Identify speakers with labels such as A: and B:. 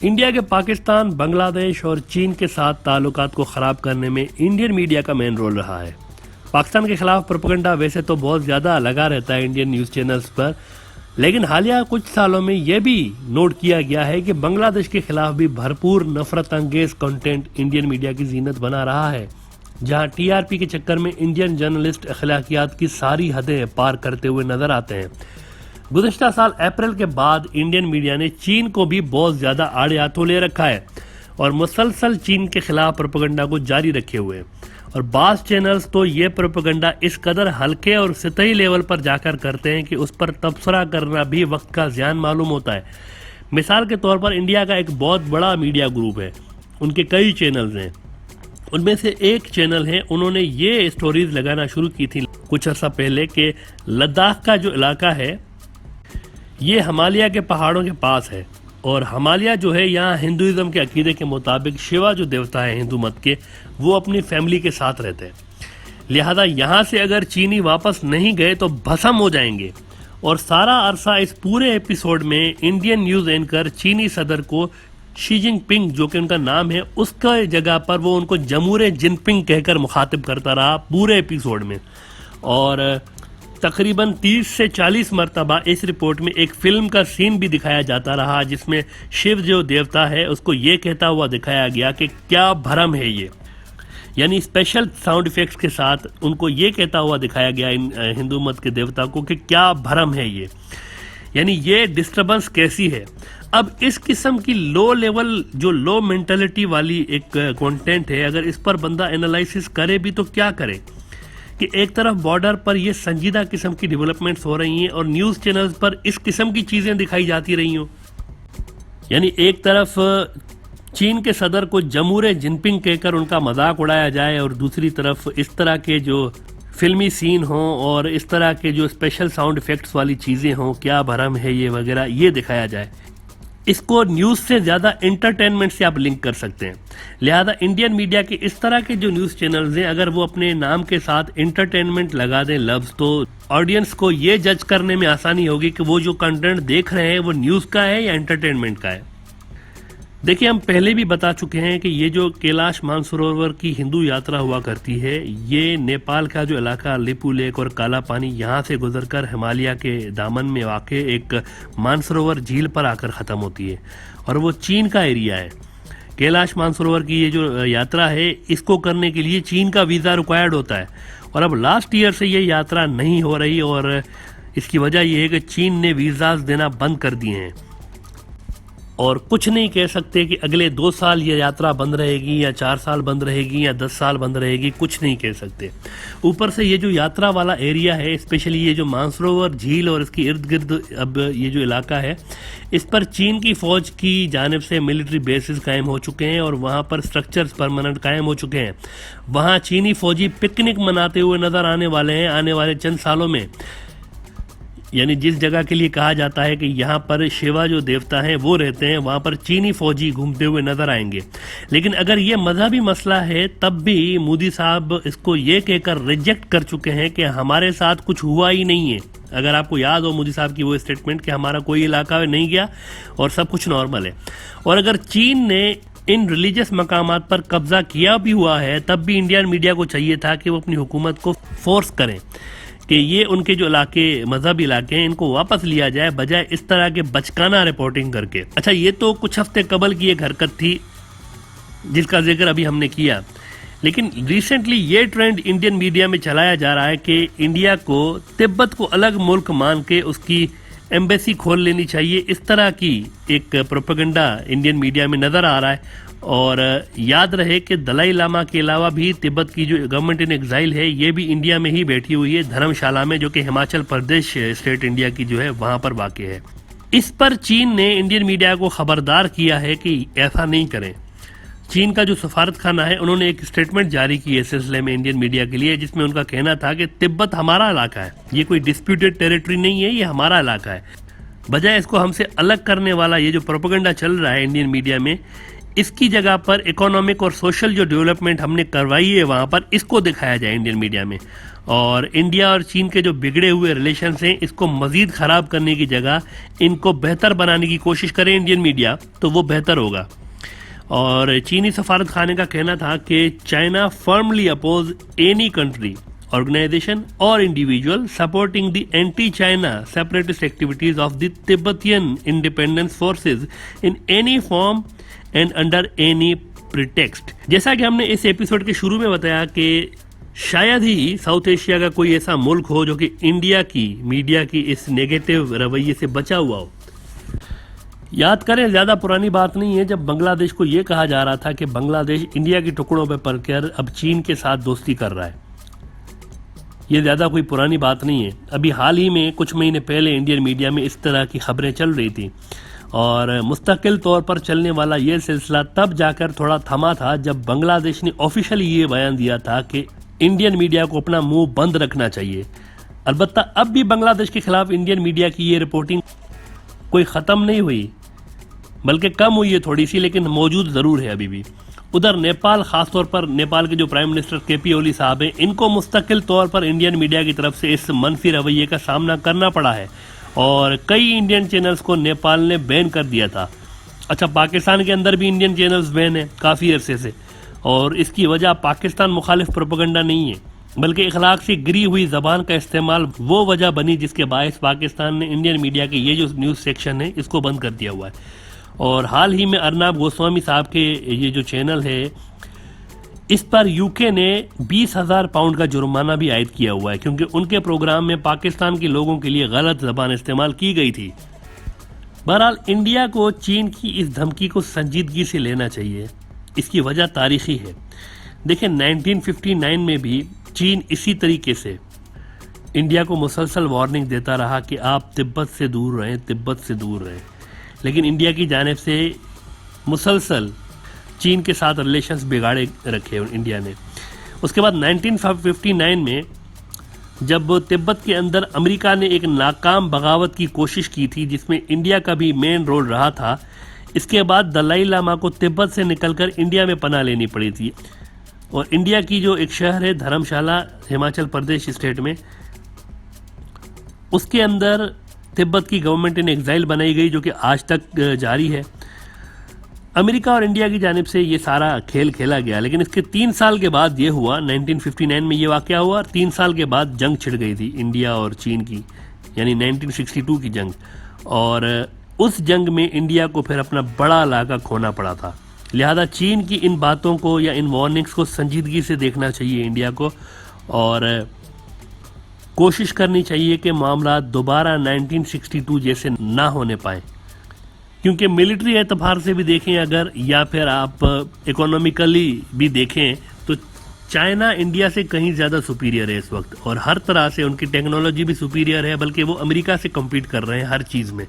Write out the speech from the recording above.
A: India के पाकिस्तान, बांग्लादेश और चीन के साथ ताल्लुकात को ख़राब करने में इंडियन मीडिया का मेन रोल रहा है। पाकिस्तान के खिलाफ प्रोपेगेंडा वैसे तो बहुत ज़्यादा लगा रहता है इंडियन न्यूज़ चैनल्स पर, लेकिन हालिया कुछ सालों में यह भी नोट किया गया है कि बांग्लादेश के खिलाफ भी भरपूर नफरत अंगेज कंटेंट इंडियन मीडिया की जीनत बना रहा है, जहां टीआरपी के चक्कर में इंडियन जर्नलिस्ट अखलाकियात की सारी हदें पार करते हुए नजर आते हैं। गुज़िश्ता साल अप्रैल के बाद इंडियन मीडिया ने चीन को भी बहुत ज्यादा आड़े हाथों ले रखा है और मुसलसल चीन के खिलाफ प्रोपेगेंडा को जारी रखे हुए हैं। और बास चैनल्स तो ये प्रोपेगेंडा इस कदर हल्के और सतही लेवल पर जाकर करते हैं कि उस पर तबसरा करना भी वक्त का ज़ियान मालूम होता है। मिसाल के तौर पर इंडिया का एक बहुत बड़ा मीडिया ग्रुप है, उनके कई चैनल्स हैं। उनमें से एक चैनल है, उन्होंने ये स्टोरीज लगाना शुरू की थी कुछ अर्सा पहले कि लद्दाख का जो इलाका है ये हिमालय के पहाड़ों के पास है और हिमालय जो है यहाँ हिंदुइज्म के अकीदे के मुताबिक शिवा जो देवता है हिंदू मत के, वो अपनी फैमिली के साथ रहते हैं। लिहाजा यहाँ से अगर चीनी वापस नहीं गए तो भस्म हो जाएंगे। और सारा अरसा इस पूरे एपिसोड में इंडियन न्यूज़ एंकर चीनी सदर को शी जिनपिंग, जो कि उनका नाम है, उसका जगह पर वो उनको जमूरे जिनपिंग कहकर मुखातिब करता रहा पूरे एपिसोड में। और तकरीबन 30 से 40 मरतबा इस रिपोर्ट में एक फिल्म का सीन भी दिखाया जाता रहा, जिसमें शिव जो देवता है उसको ये कहता हुआ दिखाया गया कि क्या भरम है ये, यानी स्पेशल साउंड इफेक्ट्स के साथ उनको ये कहता हुआ दिखाया गया इन हिंदू मत के देवता को कि क्या भरम है ये, यानी ये डिस्टर्बेंस कैसी है। अब इस किस्म की लो लेवल जो लो मेंटालिटी वाली एक कंटेंट है, अगर इस पर बंदा एनालिसिस करे भी तो क्या करे कि एक तरफ बॉर्डर पर ये संजीदा किस्म की डेवलपमेंट्स हो रही हैं और न्यूज़ चैनल्स पर इस किस्म की चीज़ें दिखाई जाती रही हों, यानी एक तरफ चीन के सदर को जमूरे जिनपिंग कहकर उनका मजाक उड़ाया जाए और दूसरी तरफ इस तरह के जो फिल्मी सीन हों और इस तरह के जो स्पेशल साउंड इफेक्ट्स वाली चीज़ें हों, क्या भरम है ये वगैरह, ये दिखाया जाए। इसको न्यूज़ से ज़्यादा एंटरटेनमेंट से आप लिंक कर सकते हैं। लिहाजा इंडियन मीडिया के इस तरह के जो न्यूज़ चैनल्स हैं, अगर वो अपने नाम के साथ एंटरटेनमेंट लगा दें लफ्ज़, तो ऑडियंस को ये जज करने में आसानी होगी कि वो जो कंटेंट देख रहे हैं वो न्यूज़ का है या एंटरटेनमेंट का है। देखिए, हम पहले भी बता चुके हैं कि ये जो कैलाश मानसरोवर की हिंदू यात्रा हुआ करती है, ये नेपाल का जो इलाका लिपू लेक और काला पानी, यहाँ से गुजरकर हिमालय के दामन में वाक़ एक मानसरोवर झील पर आकर ख़त्म होती है और वो चीन का एरिया है। कैलाश मानसरोवर की ये जो यात्रा है, इसको करने के लिए चीन का वीज़ा रिक्वायर्ड होता है और अब लास्ट ईयर से ये यात्रा नहीं हो रही और इसकी वजह यह है कि चीन ने वीज़ाज देना बंद कर दिए हैं और कुछ नहीं कह सकते कि अगले 2 साल ये यात्रा बंद रहेगी या 4 साल बंद रहेगी या 10 साल बंद रहेगी, कुछ नहीं कह सकते। ऊपर से ये जो यात्रा वाला एरिया है, स्पेशली ये जो मानसरोवर झील और इसके इर्द गिर्द अब ये जो इलाका है, इस पर चीन की फौज की जानिब से मिलिट्री बेसिस कायम हो चुके हैं और वहाँ पर स्ट्रक्चर्स परमानेंट कायम हो चुके हैं। वहाँ चीनी फौजी पिकनिक मनाते हुए नजर आने वाले हैं आने वाले चंद सालों में, यानी जिस जगह के लिए कहा जाता है कि यहाँ पर शिवा जो देवता हैं वो रहते हैं, वहाँ पर चीनी फौजी घूमते हुए नजर आएंगे। लेकिन अगर ये मजहबी मसला है, तब भी मोदी साहब इसको ये कहकर रिजेक्ट कर चुके हैं कि हमारे साथ कुछ हुआ ही नहीं है। अगर आपको याद हो मोदी साहब की वो स्टेटमेंट कि हमारा कोई इलाका नहीं गया और सब कुछ नॉर्मल है। और अगर चीन ने इन रिलीजियस मकामात पर कब्जा किया भी हुआ है, तब भी इंडियन मीडिया को चाहिए था कि वो अपनी हुकूमत को फोर्स करें कि ये उनके जो इलाके मजहबी इलाके हैं इनको वापस लिया जाए, बजाय इस तरह के बचकाना रिपोर्टिंग करके। अच्छा, ये तो कुछ हफ्ते कबल की एक हरकत थी जिसका जिक्र अभी हमने किया, लेकिन रिसेंटली ये ट्रेंड इंडियन मीडिया में चलाया जा रहा है कि इंडिया को तिब्बत को अलग मुल्क मान के उसकी एम्बेसी खोल लेनी चाहिए। इस तरह की एक प्रोपेगेंडा इंडियन मीडिया में नजर आ रहा है। और याद रहे कि दलाई लामा के अलावा भी तिब्बत की जो गवर्नमेंट इन एग्जाइल है, ये भी इंडिया में ही बैठी हुई है, धर्मशाला में, जो कि हिमाचल प्रदेश स्टेट इंडिया की जो है वहां पर वाक़ है। इस पर चीन ने इंडियन मीडिया को खबरदार किया है कि ऐसा नहीं करें। चीन का जो सफारत खाना है, उन्होंने एक स्टेटमेंट जारी की इस सिलसिले में इंडियन मीडिया के लिए, जिसमें उनका कहना था कि तिब्बत हमारा इलाका है, ये कोई डिस्प्यूटेड टेरिटरी नहीं है, ये हमारा इलाका है। बजाय इसको हमसे अलग करने वाला ये जो प्रोपेगेंडा चल रहा है इंडियन मीडिया में, इसकी जगह पर इकोनॉमिक और सोशल जो डेवलपमेंट हमने करवाई है वहाँ पर, इसको दिखाया जाए इंडियन मीडिया में। और इंडिया और चीन के जो बिगड़े हुए रिलेशंस हैं, इसको मज़ीद ख़राब करने की जगह इनको बेहतर बनाने की कोशिश करे इंडियन मीडिया, तो वो बेहतर होगा। और चीनी सफारत खाने का कहना था कि China firmly oppose any country, organization or individual supporting the anti-China separatist activities of the Tibetan independence forces in any form and under any pretext। जैसा कि हमने इस एपिसोड के शुरू में बताया कि शायद ही साउथ एशिया का कोई ऐसा मुल्क हो जो कि इंडिया की मीडिया की इस नेगेटिव रवैये से बचा हुआ हो। याद करें, ज़्यादा पुरानी बात नहीं है जब बांग्लादेश को ये कहा जा रहा था कि बांग्लादेश इंडिया के टुकड़ों पर पड़कर अब चीन के साथ दोस्ती कर रहा है। ये ज़्यादा कोई पुरानी बात नहीं है। अभी हाल ही में कुछ महीने पहले इंडियन मीडिया में इस तरह की खबरें चल रही थी और मुस्तकिल तौर पर चलने वाला ये सिलसिला तब जाकर थोड़ा थमा था जब बांग्लादेश ने ऑफिशियली ये बयान दिया था कि इंडियन मीडिया को अपना मुंह बंद रखना चाहिए। अलबत्ता अब भी बांग्लादेश के खिलाफ इंडियन मीडिया की ये रिपोर्टिंग कोई ख़त्म नहीं हुई, बल्कि कम हुई है थोड़ी सी, लेकिन मौजूद ज़रूर है अभी भी। उधर नेपाल, खासतौर पर नेपाल के जो प्राइम मिनिस्टर केपी ओली साहब हैं, इनको मुस्तकिल तौर पर इंडियन मीडिया की तरफ से इस मनफी रवैये का सामना करना पड़ा है और कई इंडियन चैनल्स को नेपाल ने बैन कर दिया था। अच्छा, पाकिस्तान के अंदर भी इंडियन चैनल्स बैन है काफ़ी अरसे से, और इसकी वजह पाकिस्तान मुखालिफ प्रोपेगेंडा नहीं है, बल्कि इखलाक से गिरी हुई ज़बान का इस्तेमाल वो वजह बनी जिसके बायस पाकिस्तान ने इंडियन मीडिया के ये जो न्यूज़ सेक्शन है इसको बंद कर दिया हुआ है। और हाल ही में अर्नाब गोस्वामी साहब के ये जो चैनल है, इस पर यूके ने 20,000 पाउंड का जुर्माना भी आयद किया हुआ है, क्योंकि उनके प्रोग्राम में पाकिस्तान के लोगों के लिए गलत ज़बान इस्तेमाल की गई थी। बहरहाल इंडिया को चीन की इस धमकी को संजीदगी से लेना चाहिए। इसकी वजह तारीखी है। देखिए, 1959 में भी चीन इसी तरीके से इंडिया को मुसलसल वार्निंग देता रहा कि आप तिब्बत से दूर रहें, तिब्बत से दूर रहें, लेकिन इंडिया की जानिब से मुसलसल चीन के साथ रिलेशंस बिगाड़े रखे इंडिया ने। उसके बाद 1959 में जब तिब्बत के अंदर अमेरिका ने एक नाकाम बगावत की कोशिश की थी जिसमें इंडिया का भी मेन रोल रहा था, इसके बाद दलाई लामा को तिब्बत से निकलकर इंडिया में पनाह लेनी पड़ी थी। और इंडिया की जो एक शहर है धर्मशाला, हिमाचल प्रदेश स्टेट में, उसके अंदर तिब्बत की गवर्नमेंट इन एग्जाइल बनाई गई जो कि आज तक जारी है। अमेरिका और इंडिया की जानिब से ये सारा खेल खेला गया, लेकिन इसके 3 साल के बाद ये हुआ, 1959 में ये वाक़या हुआ, और 3 साल के बाद जंग छिड़ गई थी इंडिया और चीन की, यानी 1962 की जंग। और उस जंग में इंडिया को फिर अपना बड़ा इलाका खोना पड़ा था। लिहाजा चीन की इन बातों को या इन वार्निंग्स को संजीदगी से देखना चाहिए इंडिया को, और कोशिश करनी चाहिए कि मामला दोबारा 1962 जैसे ना होने पाए। क्योंकि मिलिट्री एतबार से भी देखें अगर, या फिर आप इकोनॉमिकली भी देखें, तो चाइना इंडिया से कहीं ज़्यादा सुपीरियर है इस वक्त, और हर तरह से उनकी टेक्नोलॉजी भी सुपीरियर है, बल्कि वो अमेरिका से कम्पीट कर रहे हैं हर चीज़ में।